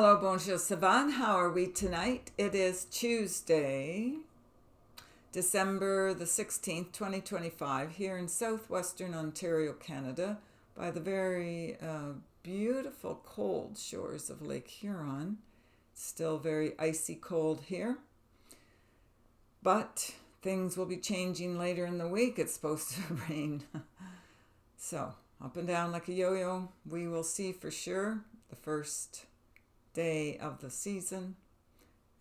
Hello, bonjour, Savan. How are we tonight? It is Tuesday, December the 16th, 2025, here in southwestern Ontario, Canada, by the very beautiful cold shores of Lake Huron. It's still very icy cold here, but things will be changing later in the week. It's supposed to rain. So, up and down like a yo-yo. We will see for sure the first day of the season,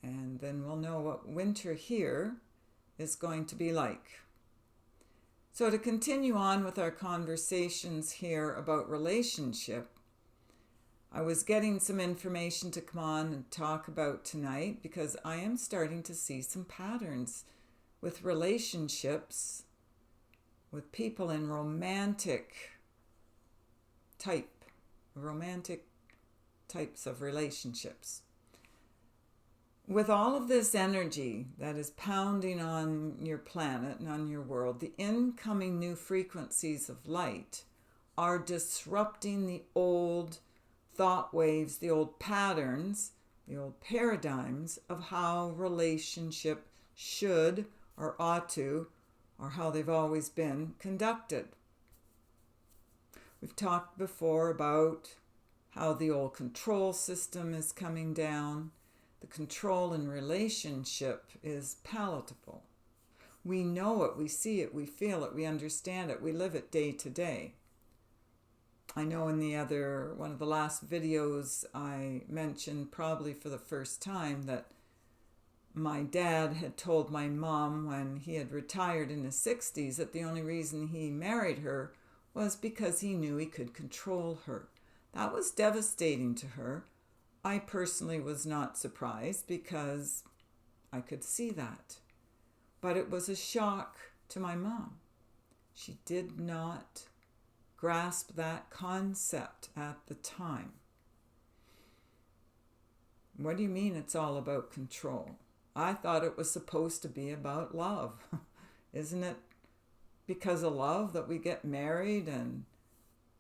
and then we'll know what winter here is going to be like. So to continue on with our conversations here about relationship, I was getting some information to come on and talk about tonight because I am starting to see some patterns with relationships with people in romantic types of relationships. With all of this energy that is pounding on your planet and on your world, the incoming new frequencies of light are disrupting the old thought waves, the old patterns, the old paradigms of how relationship should or ought to, or how they've always been conducted. We've talked before about how the old control system is coming down. The control in relationship is palatable. We know it, we see it, we feel it, we understand it, we live it day to day. I know in one of the last videos I mentioned probably for the first time that my dad had told my mom when he had retired in his 60s that the only reason he married her was because he knew he could control her. That was devastating to her. I personally was not surprised because I could see that. But it was a shock to my mom. She did not grasp that concept at the time. What do you mean it's all about control? I thought it was supposed to be about love. Isn't it because of love that we get married and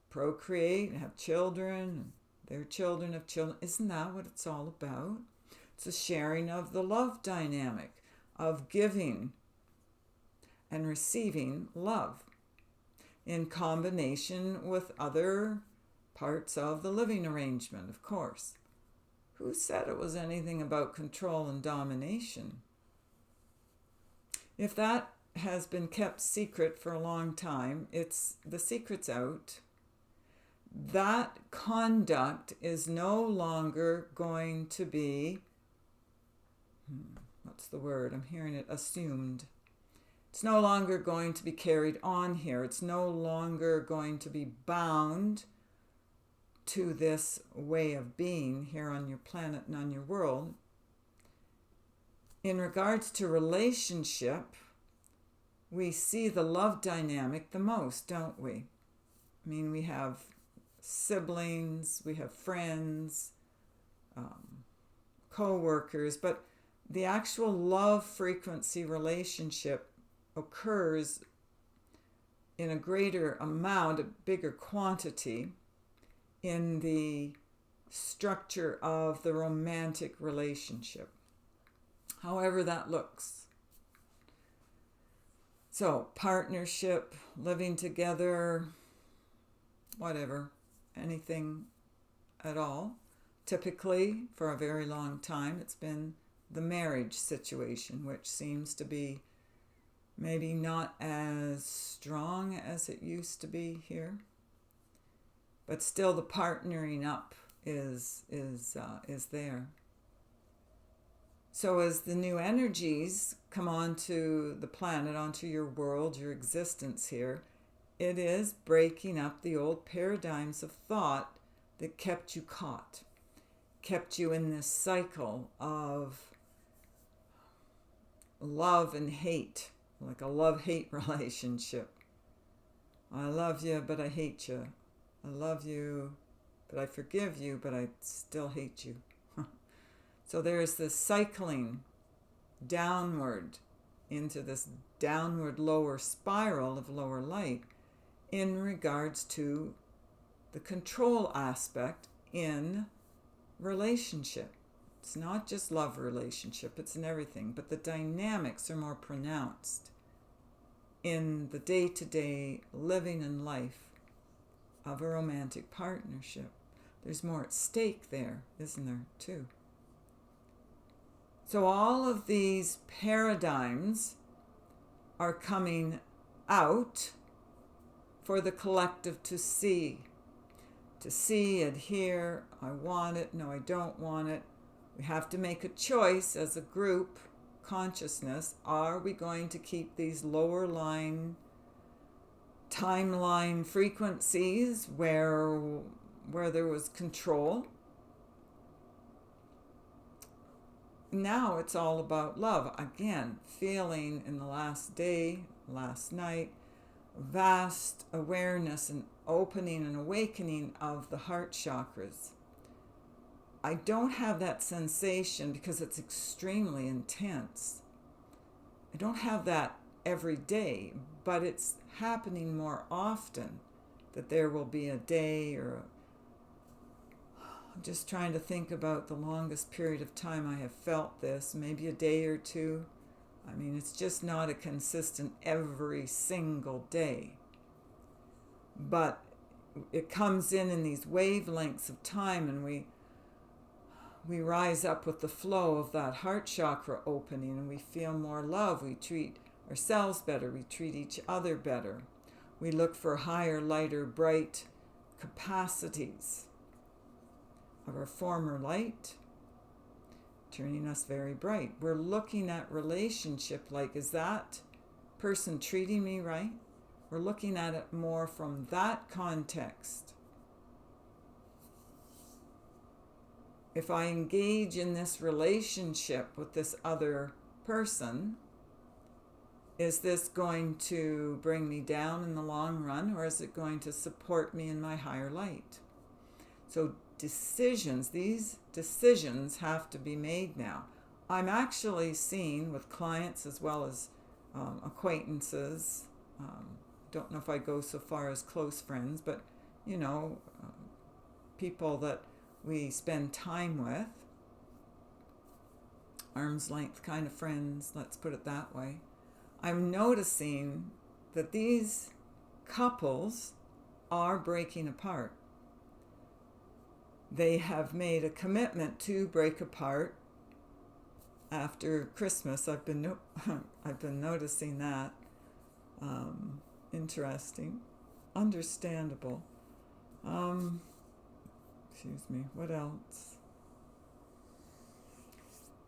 procreate and have children, and their children have children? Isn't that what it's all about? It's a sharing of the love dynamic of giving and receiving love in combination with other parts of the living arrangement, of course. Who said it was anything about control and domination? If that has been kept secret for a long time, the secret's out. That conduct is no longer going to be, what's the word? I'm hearing it, assumed. It's no longer going to be carried on here. It's no longer going to be bound to this way of being here on your planet and on your world. In regards to relationship, we see the love dynamic the most, don't we? I mean, we have siblings, we have friends, co-workers, but the actual love frequency relationship occurs in a greater amount, a bigger quantity in the structure of the romantic relationship, however that looks. So, partnership, living together, whatever, anything at all. Typically, for a very long time, it's been the marriage situation, which seems to be maybe not as strong as it used to be here. But still the partnering up is there. So as the new energies come onto the planet, onto your world, your existence here, it is breaking up the old paradigms of thought that kept you caught, kept you in this cycle of love and hate, like a love-hate relationship. I love you, but I hate you. I love you, but I forgive you, but I still hate you. So there's this cycling downward into this downward lower spiral of lower light in regards to the control aspect in relationship. It's not just love relationship, it's in everything, but the dynamics are more pronounced in the day-to-day living and life of a romantic partnership. There's more at stake there, isn't there, too? So all of these paradigms are coming out for the collective to see, adhere. I want it, no, I don't want it. We have to make a choice as a group consciousness. Are we going to keep these lower line timeline frequencies where there was control? Now it's all about love. Again, feeling in the last night, vast awareness and opening and awakening of the heart chakras. I don't have that sensation because it's extremely intense. I don't have that every day, but it's happening more often, that there will be a day I'm just trying to think about the longest period of time I have felt this, maybe a day or two. I mean, it's just not a consistent every single day. But it comes in these wavelengths of time, and we rise up with the flow of that heart chakra opening, and we feel more love. We treat ourselves better. We treat each other better. We look for higher, lighter, bright capacities of our former light, turning us very bright. We're looking at relationship like, is that person treating me right? We're looking at it more from that context. If I engage in this relationship with this other person, is this going to bring me down in the long run, or is it going to support me in my higher light? So these decisions have to be made now. I'm actually seeing with clients as well as acquaintances, don't know if I go so far as close friends, but people that we spend time with, arm's length kind of friends, let's put it that way. I'm noticing that these couples are breaking apart. They have made a commitment to break apart after Christmas. I've been noticing that. Interesting, understandable. Excuse me, what else?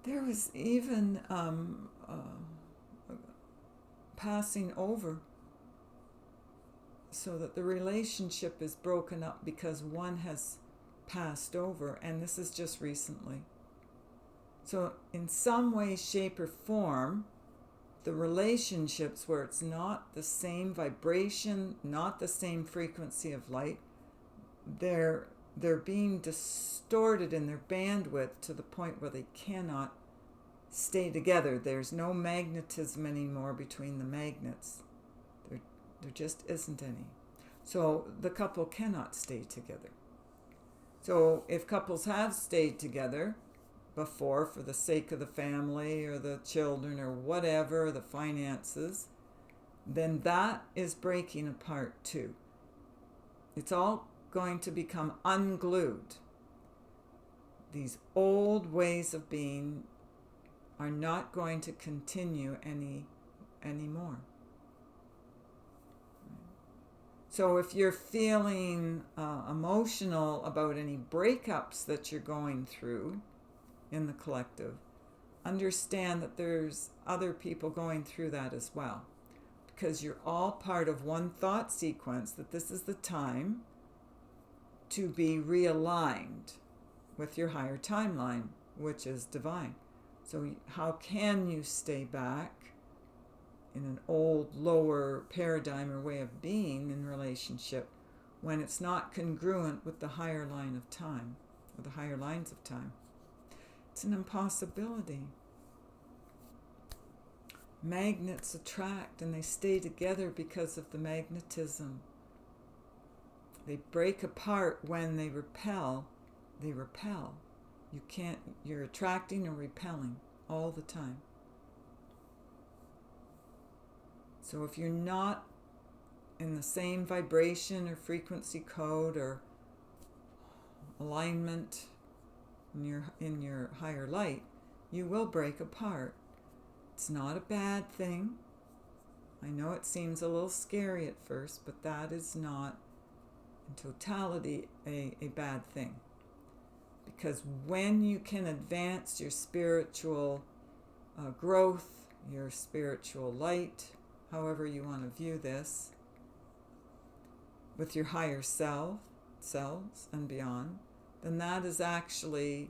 There was even passing over, so that the relationship is broken up because one has passed over, and this is just recently. So in some way, shape, or form, the relationships where it's not the same vibration, not the same frequency of light, they're being distorted in their bandwidth to the point where they cannot stay together. There's no magnetism anymore between the magnets. There just isn't any. So the couple cannot stay together. So if couples have stayed together before for the sake of the family or the children or whatever, the finances, then that is breaking apart too. It's all going to become unglued. These old ways of being are not going to continue anymore. So if you're feeling emotional about any breakups that you're going through in the collective, understand that there's other people going through that as well. Because you're all part of one thought sequence, that this is the time to be realigned with your higher timeline, which is divine. So how can you stay back in an old, lower paradigm or way of being in relationship when it's not congruent with the higher line of time, or the higher lines of time? It's an impossibility. Magnets attract and they stay together because of the magnetism. They break apart when they repel. They repel. You're attracting or repelling all the time. So if you're not in the same vibration or frequency code or alignment in your higher light, you will break apart. It's not a bad thing. I know it seems a little scary at first, but that is not in totality a bad thing. Because when you can advance your spiritual growth, your spiritual light, however you want to view this, with your higher selves and beyond, then that is actually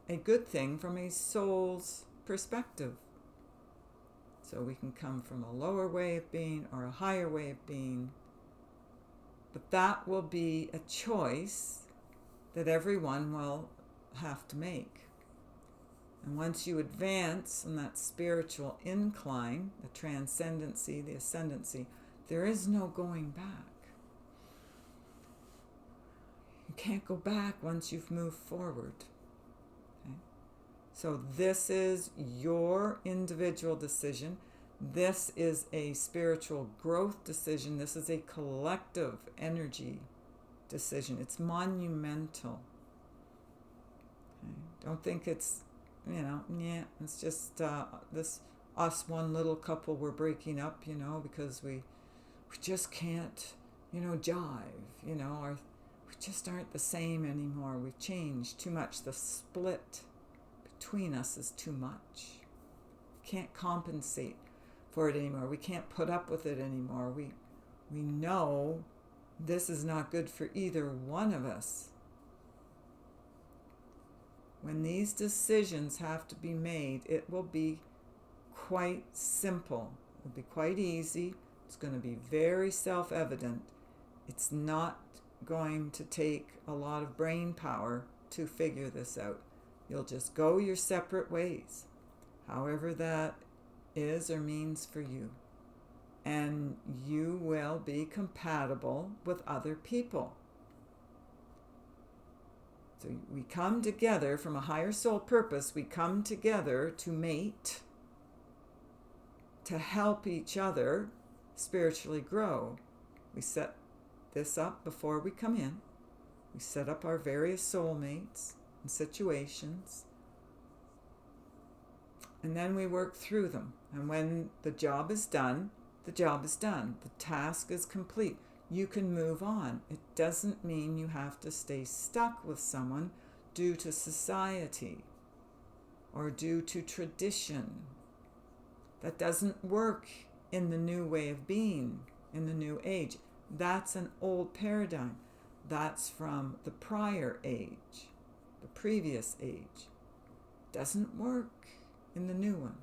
a good thing from a soul's perspective. So we can come from a lower way of being or a higher way of being, but that will be a choice that everyone will have to make. And once you advance in that spiritual incline, the transcendency, the ascendancy, there is no going back. You can't go back once you've moved forward. Okay? So this is your individual decision. This is a spiritual growth decision. This is a collective energy decision. It's monumental. Okay? Don't think it's, it's just this us one little couple, we're breaking up, because we just can't, jive, we just aren't the same anymore. We've changed too much. The split between us is too much. Can't compensate for it anymore. We can't put up with it anymore. We know this is not good for either one of us. When these decisions have to be made, it will be quite simple. It will be quite easy. It's going to be very self-evident. It's not going to take a lot of brain power to figure this out. You'll just go your separate ways, however that is or means for you. And you will be compatible with other people. So we come together from a higher soul purpose. We come together to mate, to help each other spiritually grow. We set this up before we come in. We set up our various soulmates and situations. And then we work through them. And when the job is done, the job is done. The task is complete. You can move on. It doesn't mean you have to stay stuck with someone due to society or due to tradition. That doesn't work in the new way of being, in the new age. That's an old paradigm. That's from the prior age, the previous age. Doesn't work in the new one.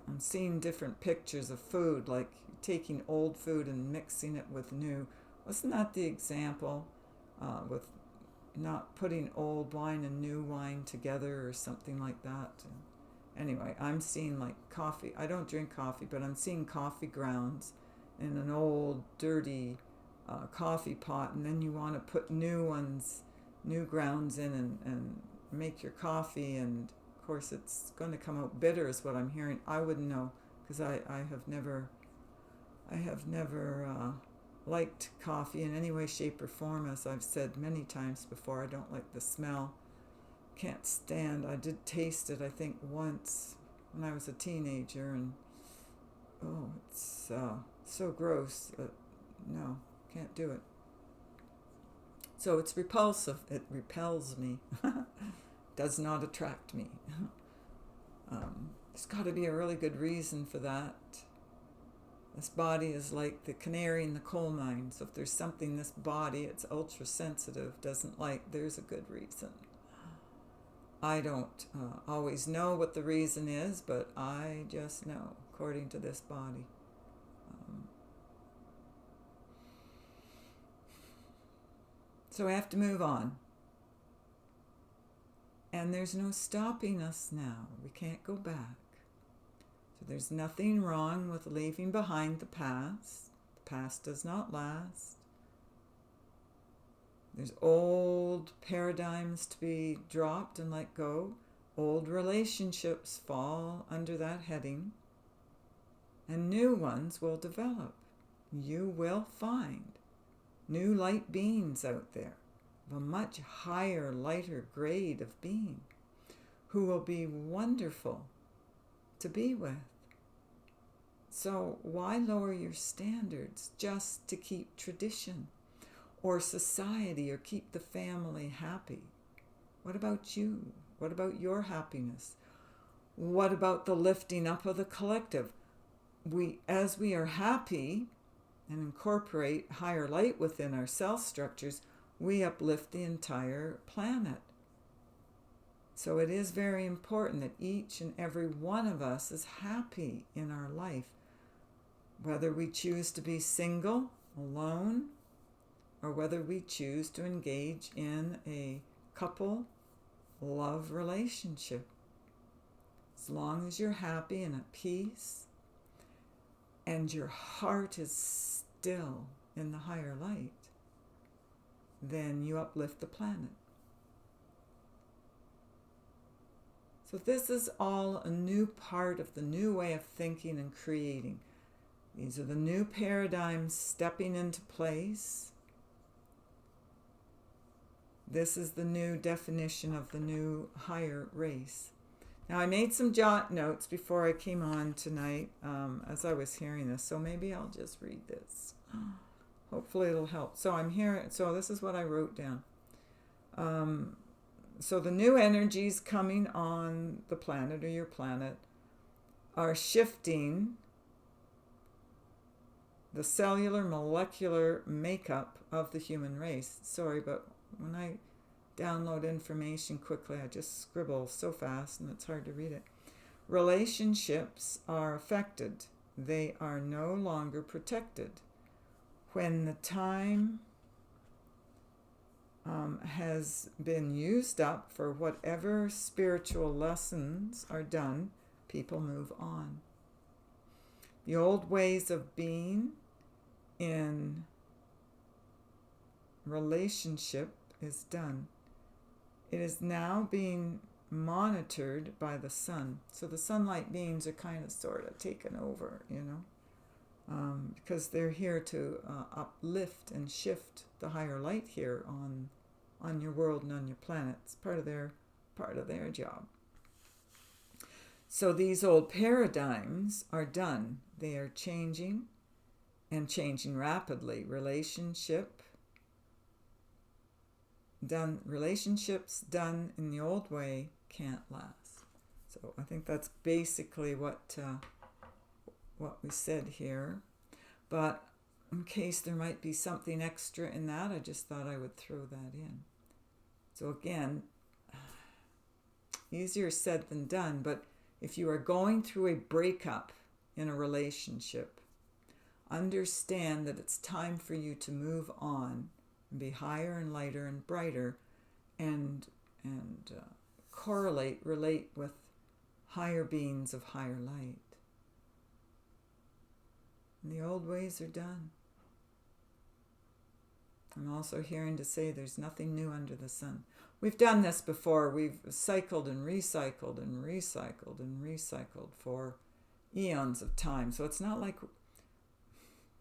I'm seeing different pictures of food, like taking old food and mixing it with new. Wasn't that the example with not putting old wine and new wine together or something like that? Anyway, I'm seeing like coffee. I don't drink coffee, but I'm seeing coffee grounds in an old, dirty coffee pot, and then you want to put new grounds in and make your coffee, and of course it's going to come out bitter is what I'm hearing. I wouldn't know, because I have never liked coffee in any way, shape, or form. As I've said many times before, I don't like the smell. Can't stand. I did taste it, I think, once when I was a teenager, and it's so gross. No, can't do it. So it's repulsive. It repels me. Does not attract me. There's got to be a really good reason for that. This body is like the canary in the coal mine. So if there's something this body, it's ultra sensitive, doesn't like, there's a good reason. I don't always know what the reason is, but I just know, according to this body. So we have to move on. And there's no stopping us now. We can't go back. So there's nothing wrong with leaving behind the past. The past does not last. There's old paradigms to be dropped and let go. Old relationships fall under that heading, and new ones will develop. You will find new light beings out there of a much higher, lighter grade of being who will be wonderful to be with. So why lower your standards just to keep tradition or society or keep the family happy? What about you? What about your happiness? What about the lifting up of the collective? As we are happy and incorporate higher light within our cell structures, we uplift the entire planet. So it is very important that each and every one of us is happy in our life, whether we choose to be single, alone, or whether we choose to engage in a couple love relationship. As long as you're happy and at peace and your heart is still in the higher light, then you uplift the planet. So this is all a new part of the new way of thinking and creating. These are the new paradigms stepping into place. This is the new definition of the new higher race. Now, I made some jot notes before I came on tonight as I was hearing this, so maybe I'll just read this. Hopefully it'll help. So this is what I wrote down. So the new energies coming on the planet or your planet are shifting the cellular molecular makeup of the human race. Sorry, but when I download information quickly, I just scribble so fast and it's hard to read it. Relationships are affected. They are no longer protected. When the time has been used up for whatever spiritual lessons are done, people move on. The old ways of being in relationship is done. It is now being monitored by the sun. So the sunlight beings are kind of sort of taken over, because they're here to uplift and shift the higher light here on your world and on your planet. It's part of their job. So these old paradigms are done. They are changing and changing rapidly. Relationships done in the old way can't last. So I think that's basically what we said here. But in case there might be something extra in that, I just thought I would throw that in. So again, easier said than done, but if you are going through a breakup in a relationship, understand that it's time for you to move on and be higher and lighter and brighter and relate with higher beings of higher light. And the old ways are done. I'm also hearing to say there's nothing new under the sun. We've done this before. We've cycled and recycled and recycled and recycled for eons of time. So it's not like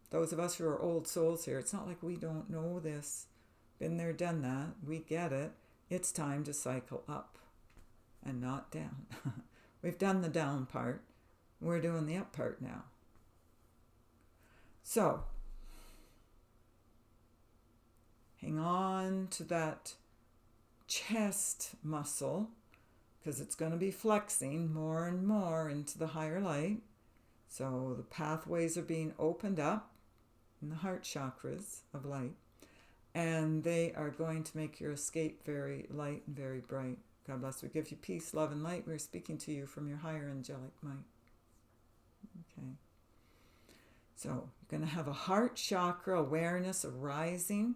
those of us who are old souls here, it's not like we don't know this. Been there, done that. We get it. It's time to cycle up and not down. We've done the down part. We're doing the up part now. So, hang on to that chest muscle because it's going to be flexing more and more into the higher light. So the pathways are being opened up in the heart chakras of light, and they are going to make your escape very light and very bright. God bless. We give you peace, love, and light. We're speaking to you from your higher angelic might. Okay. So you're going to have a heart chakra awareness arising.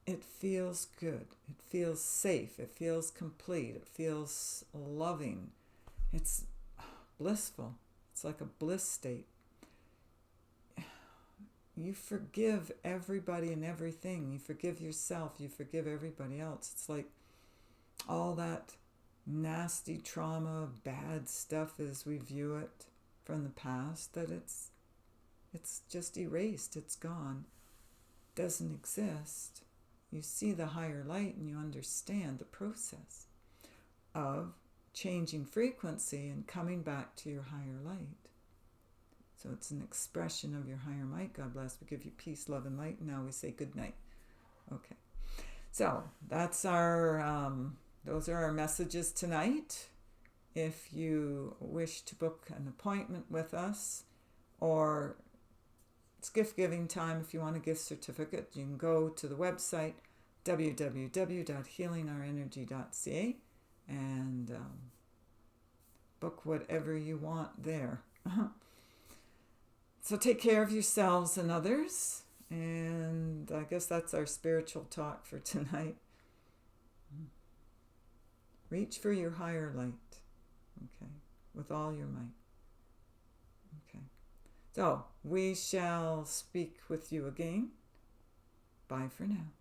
It feels good. It feels safe. It feels complete. It feels loving. It's blissful. It's like a bliss state. you forgive everybody and everything. You forgive yourself. You forgive everybody else. It's like all that nasty trauma, bad stuff as we view it from the past, that it's just erased. It's gone. Doesn't exist. You see the higher light and you understand the process of changing frequency and coming back to your higher light. So it's an expression of your higher might. God bless. We give you peace, love, and light. And now we say good night. Okay. So that's those are our messages tonight. If you wish to book an appointment with us, or it's gift giving time, if you want a gift certificate, you can go to the website www.healingourenergy.ca and book whatever you want there. So take care of yourselves and others, and I guess that's our spiritual talk for tonight. Reach for your higher light, okay, with all your might. Okay. So we shall speak with you again. Bye for now.